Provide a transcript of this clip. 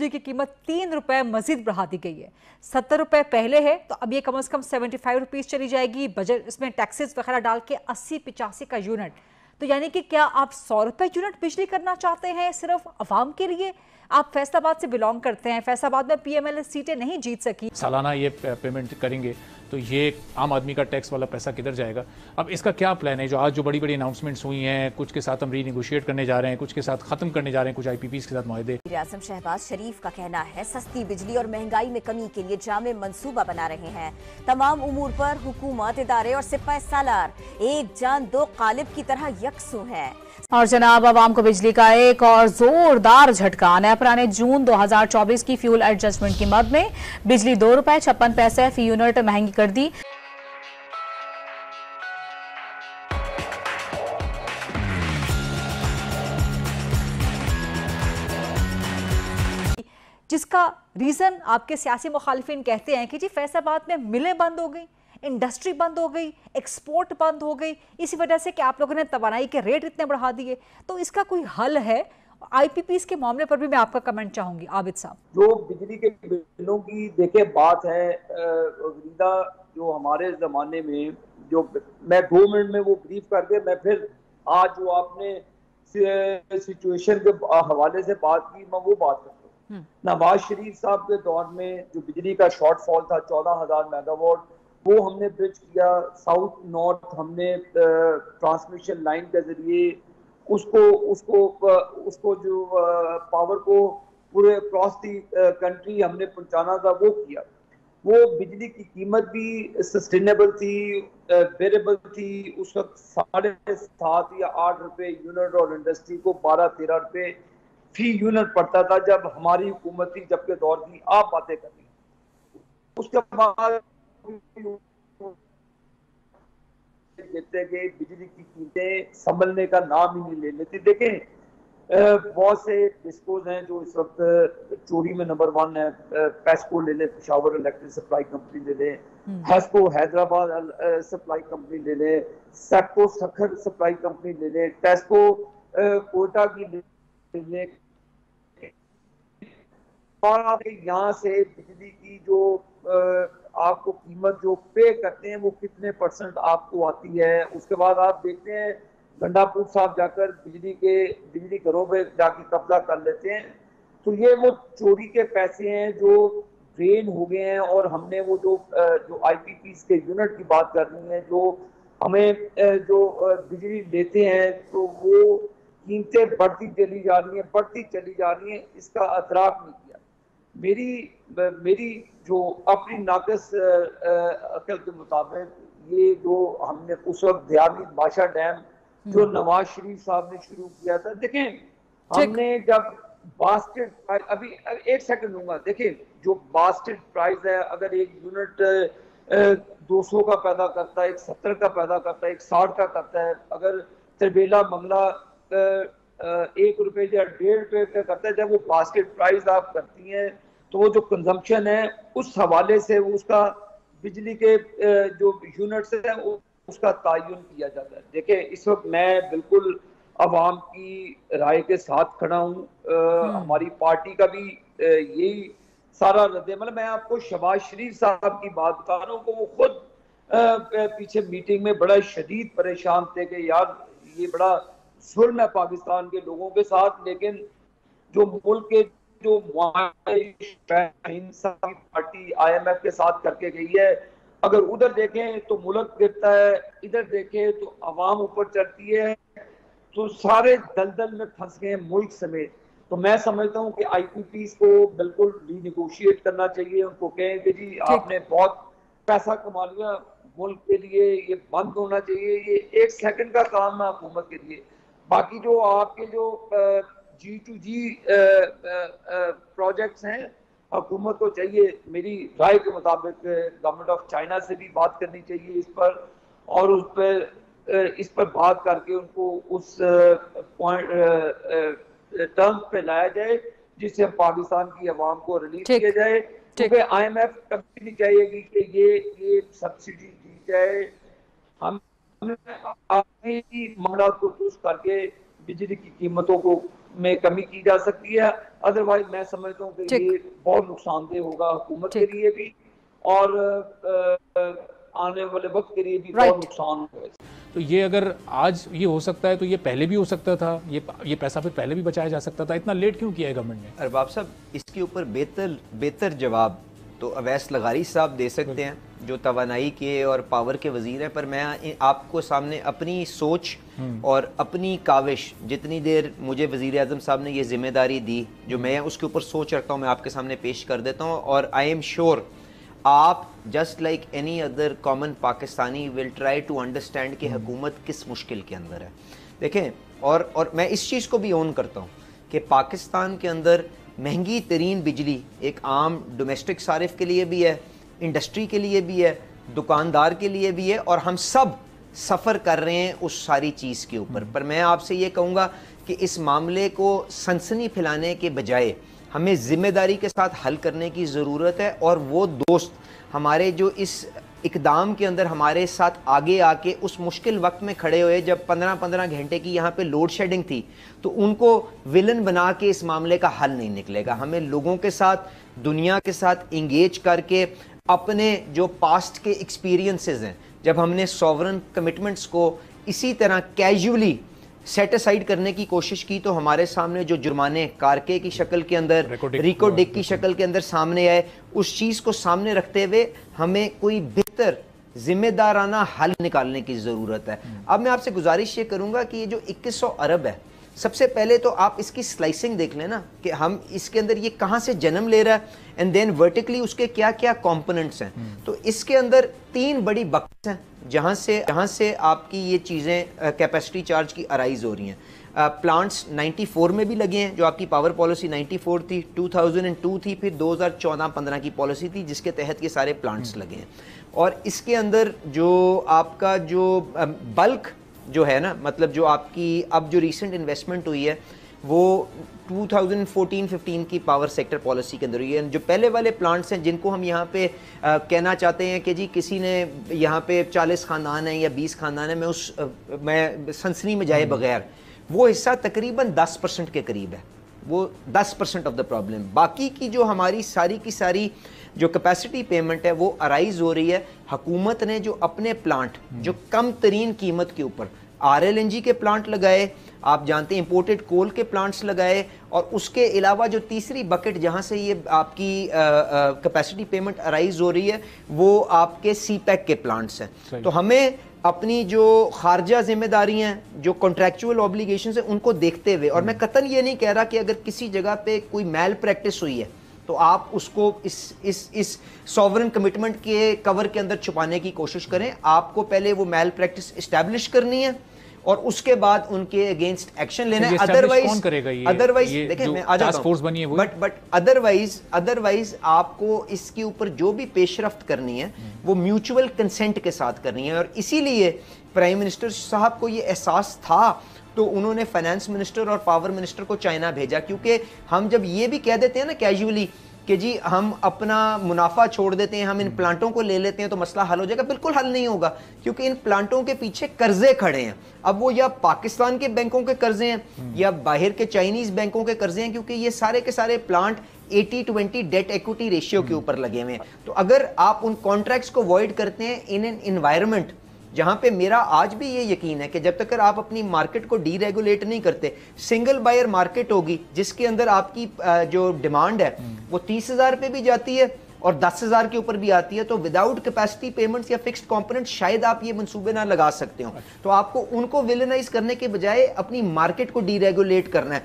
बिजली की कीमत 3 रुपए मजीद बढ़ा दी गई है। 70 रुपए पहले है तो अब ये कम से कम 75 रुपीज चली जाएगी। बजट इसमें टैक्सेस वगैरह डाल के 80-85 का यूनिट। तो यानी कि क्या आप 100 रुपए यूनिट बिजली करना चाहते हैं सिर्फ अवाम के लिए? आप फैसलाबाद से बिलोंग करते हैं, फैसलाबाद में पीएमएल सीटें नहीं जीत सकी। सालाना ये पेमेंट करेंगे तो ये आम आदमी का टैक्स वाला पैसा किधर जाएगा? अब इसका क्या प्लान है? जो आज जो बड़ी बड़ी अनाउंसमेंट्स हुई हैं, कुछ के साथ हम रीनेगोशिएट करने जा रहे हैं, कुछ के साथ खत्म करने जा रहे हैं, कुछ आईपीपीस के साथ मुआहदे। आजम शहबाज शरीफ का कहना है सस्ती बिजली और महंगाई में कमी के लिए जामे मंसूबा बना रहे हैं। तमाम उमूर पर हुकूमत, इदारे और सिपाही सालार एक जान दो कालिब की तरह यकसू हैं। और जनाब, आवाम को बिजली का एक और जोरदार झटका। नया पुराने जून 2024 की फ्यूल एडजस्टमेंट की मद में बिजली 2 रुपए 56 पैसे फी यूनिट महंगी कर दी। जिसका रीजन आपके सियासी मुखालिफिन कहते हैं कि जी फैसलाबाद में मिलें बंद हो गई, इंडस्ट्री बंद हो गई, एक्सपोर्ट बंद हो गई, इसी वजह से कि आप लोगों ने तवानाई के रेट इतने बढ़ा दिए। तो इसका कोई हल है? आईपीपीस के मामले पर भी मैं आपका कमेंट चाहूंगी, आबिद साहब। जो बिजली के बिलों की देखे बात है वरीदा, जो हमारे जमाने में जो मैं 2 मिनट में वो ब्रीफ करके मैं फिर आज जो आपने सिचुएशन के हवाले से बात की मैं वो बात करता हूँ। नवाज शरीफ साहब के दौर में जो बिजली का शॉर्टफॉल था 14,000 मेगावाट, वो हमने ब्रिज किया। साउथ नॉर्थ हमने ट्रांसमिशन लाइन के जरिए उसको जो पावर को पूरे अक्रॉस दी कंट्री हमने पहुंचाना था, वो किया। वो बिजली की कीमत भी सस्टेनेबल थी, वेरिएबल थी। उस वक्त 7.5 या 8 रुपए यूनिट और इंडस्ट्री को 12-13 रुपए फी यूनिट पड़ता था जब हमारी हुकूमत थी, जब के दौर की आप बातें कर रही। उसके बाद देखते कि बिजली की कीमतें संभलने का नाम ही नहीं ले लेती। देखें, बहुत से डिस्कोज हैं जो इस वक्त चोरी में नंबर 1 है। पेस्को ले लें, पेशावर इलेक्ट्रिक सप्लाई कंपनी ले लें, हेस्को हैदराबाद सप्लाई कंपनी ले लें, सेप्को सखर सप्लाई कंपनी ले लें, टेस्को कोटा की ले लें। और आप यहाँ से बिजली की जो आपको कीमत जो पे करते हैं वो कितने % आपको आती है। उसके बाद आप देखते हैं गंडापुर साहब जाकर बिजली घरों पे जाके कब्जा कर लेते हैं। तो ये वो चोरी के पैसे हैं जो ड्रेन हो गए हैं। और हमने वो जो आईपीपीस के यूनिट की बात करनी है, जो हमें जो बिजली लेते हैं, तो वो कीमतें बढ़ती चली जा रही हैं, इसका अतराफ नहीं किया। मेरी जो अपनी नाकस अकल के मुताबिक ये जो हमने उस वक्त दियानी बादशाह डैम जो नवाज शरीफ साहब ने शुरू किया था, देखें हमने जब बास्केट प्राइस, अभी 1 सेकंड लूंगा, देखें जो बास्केट प्राइस है, अगर एक यूनिट 200 का पैदा करता है, एक 70 का पैदा करता है, एक 60 का करता है, अगर तरबेला मंगला 1 रुपए या 1.5 रुपए का करता है, जब वो बास्केट प्राइस आप करती हैं तो वो जो कंजम्पशन है उस हवाले से उसका बिजली के जो यूनिट्स है उसका तायुन किया जाता है। देखिए, इस वक्त मैं बिल्कुल अवाम की राय के साथ खड़ा हूँ। हमारी पार्टी का भी यही सारा मतलब मैं आपको शहबाज शरीफ साहब की बात बता रहा हूँ, वो खुद पीछे मीटिंग में बड़ा शदीद परेशान थे कि यार ये बड़ा जुल्म है पाकिस्तान के लोगों के साथ। लेकिन जो मुल्क के जो पार्टी IMF के साथ करके गई है, अगर उधर देखें तो मुल्क गिरता है, इधर देखें तो अवाम ऊपर चढ़ती है, तो सारे दलदल में फंस गए मुल्क समेत। तो मैं समझता हूँ कि आईपीपीस को बिल्कुल रीनेगोशिएट करना चाहिए। उनको कहें कि जी आपने बहुत पैसा कमा लिया, मुल्क के लिए ये बंद होना चाहिए। ये 1 सेकंड का काम है हुकूमत के लिए। बाकी जो आपके जो G2G प्रोजेक्ट्स हैं, हुकूमत को चाहिए मेरी राय के मुताबिक गवर्नमेंट ऑफ चाइना से भी बात करनी चाहिए इस पर, और इस पर बात करके उनको उस पॉइंट टर्म्स पे लाया जाए जिससे पाकिस्तान की आवाम को रिलीफ किया जाए। क्योंकि IMF कभी नहीं चाहेगी कि ये सब्सिडी दी जाए। हम अपने मामला को दुरुस्त करके बिजली की कीमतों को में कमी की जा सकती है। अदरवाइज मैं समझता हूँ कि ये बहुत नुकसानदेह होगा हुकूमत के लिए भी और आने वाले वक्त के लिए भी बहुत नुकसान होगा। तो ये अगर आज ये हो सकता है तो ये पहले भी हो सकता था, ये पैसा फिर पहले भी बचाया जा सकता था, इतना लेट क्यों किया है गवर्नमेंट ने? अरबाब साहब, इसके ऊपर बेहतर जवाब तो अवैस लगारी साहब दे सकते हैं जो तवानाई के और पावर के वजीर हैं, पर मैं आपको सामने अपनी सोच और अपनी काविश, जितनी देर मुझे वजीर आज़म साहब ने ये जिम्मेदारी दी, जो मैं उसके ऊपर सोच रखता हूँ, मैं आपके सामने पेश कर देता हूँ। और आई एम श्योर आप just like any other common Pakistani will try to understand कि हुकूमत किस मुश्किल के अंदर है। देखें, और मैं इस चीज़ को भी ओन करता हूँ कि पाकिस्तान के अंदर महंगी तरीन बिजली एक आम डोमेस्टिक सारिफ के लिए भी है, इंडस्ट्री के लिए भी है, दुकानदार के लिए भी है, और हम सब सफ़र कर रहे हैं उस सारी चीज़ के ऊपर। पर मैं आपसे ये कहूँगा कि इस मामले को सनसनी फैलाने के बजाय हमें ज़िम्मेदारी के साथ हल करने की ज़रूरत है। और वो दोस्त हमारे जो इस इकदाम के अंदर हमारे साथ आगे आके उस मुश्किल वक्त में खड़े हुए, जब 15-15 घंटे की यहाँ पे लोड शेडिंग थी, तो उनको विलन बना के इस मामले का हल नहीं निकलेगा। हमें लोगों के साथ, दुनिया के साथ इंगेज करके अपने जो पास्ट के एक्सपीरियंसेस हैं, जब हमने सॉवरन कमिटमेंट्स को इसी तरह कैजुअली सेट असाइड करने की कोशिश की, तो हमारे सामने जो जुर्माने कारके की शक्ल के अंदर, रिको डिक की शक्ल के अंदर सामने आए, उस चीज़ को सामने रखते हुए हमें कोई बेहतर जिम्मेदाराना हल निकालने की ज़रूरत है। अब मैं आपसे गुजारिश ये करूँगा कि ये जो 2100 अरब है, सबसे पहले तो आप इसकी स्लाइसिंग देख लें ना, कि हम इसके अंदर ये कहाँ से जन्म ले रहा है, एंड देन वर्टिकली उसके क्या क्या कंपोनेंट्स हैं। तो इसके अंदर 3 बड़ी बकेट्स हैं जहाँ से आपकी ये चीज़ें कैपेसिटी चार्ज की अराइज हो रही हैं। प्लांट्स 94 में भी लगे हैं, जो आपकी पावर पॉलिसी 94 थी, 2002 थी, फिर 2014-15 की पॉलिसी थी जिसके तहत ये सारे प्लांट्स लगे हैं। और इसके अंदर जो आपका जो बल्क जो है ना, मतलब जो आपकी अब जो रिसेंट इन्वेस्टमेंट हुई है वो 2014-15 की पावर सेक्टर पॉलिसी के अंदर हुई है। जो पहले वाले प्लांट्स हैं जिनको हम यहाँ पे कहना चाहते हैं कि जी किसी ने यहाँ पे 40 खानदान है या 20 खानदान है, मैं सनसनी में जाए बगैर, वो हिस्सा तकरीबन 10% के करीब है, वो 10% ऑफ द प्रॉब्लम। बाकी की जो हमारी सारी की सारी जो कैपेसिटी पेमेंट है वो अराइज हो रही है हुकूमत ने जो अपने प्लांट जो कम तरीन कीमत के ऊपर RLNG के प्लांट लगाए, आप जानते हैं इंपोर्टेड कोल के प्लांट्स लगाए, और उसके अलावा जो तीसरी बकेट जहां से ये आपकी कैपेसिटी पेमेंट अराइज हो रही है वो आपके CPEC के प्लांट्स हैं। तो हमें अपनी जो खारजा जिम्मेदारी हैं, जो कॉन्ट्रैक्चुअल ऑब्लिगेशंस हैं, उनको देखते हुए, और मैं कतन ये नहीं कह रहा कि अगर किसी जगह पे कोई मैल प्रैक्टिस हुई है तो आप उसको इस सॉवरन कमिटमेंट के कवर के अंदर छुपाने की कोशिश करें। आपको पहले वो मैल प्रैक्टिस एस्टैब्लिश करनी है और उसके बाद उनके अगेंस्ट एक्शन लेना है। अदरवाइज देखें, मैं आ जाता हूं, बट अदरवाइज आपको इसके ऊपर जो भी पेशरफ्त करनी है वो म्यूचुअल कंसेंट के साथ करनी है। और इसीलिए प्राइम मिनिस्टर साहब को ये एहसास था तो उन्होंने फाइनेंस मिनिस्टर और पावर मिनिस्टर को चाइना भेजा, क्योंकि हम जब ये भी कह देते हैं ना कैजुअली कि जी हम अपना मुनाफा छोड़ देते हैं, हम इन प्लांटों को ले लेते हैं तो मसला हल हो जाएगा, बिल्कुल हल नहीं होगा, क्योंकि इन प्लांटों के पीछे कर्जे खड़े हैं। अब वो या पाकिस्तान के बैंकों के कर्जे हैं या बाहर के चाइनीज बैंकों के कर्जे हैं, क्योंकि ये सारे के सारे प्लांट 80-20 डेट इक्विटी रेशियो के ऊपर लगे हुए हैं। तो अगर आप उन कॉन्ट्रैक्ट्स को अवॉइड करते हैं इन एन एनवायरनमेंट जहां पे मेरा आज भी ये यकीन है कि जब तक आप अपनी मार्केट को डीरेगुलेट नहीं करते, सिंगल बायर मार्केट होगी जिसके अंदर आपकी जो डिमांड है वो 30,000 पे भी जाती है और 10,000 के ऊपर भी आती है, तो विदाउट कैपेसिटी पेमेंट्स या फिक्स्ड कंपोनेंट शायद आप ये मंसूबे ना लगा सकते हो। तो आपको उनको विलेनाइज करने के बजाय अपनी मार्केट को डीरेगुलेट करना है।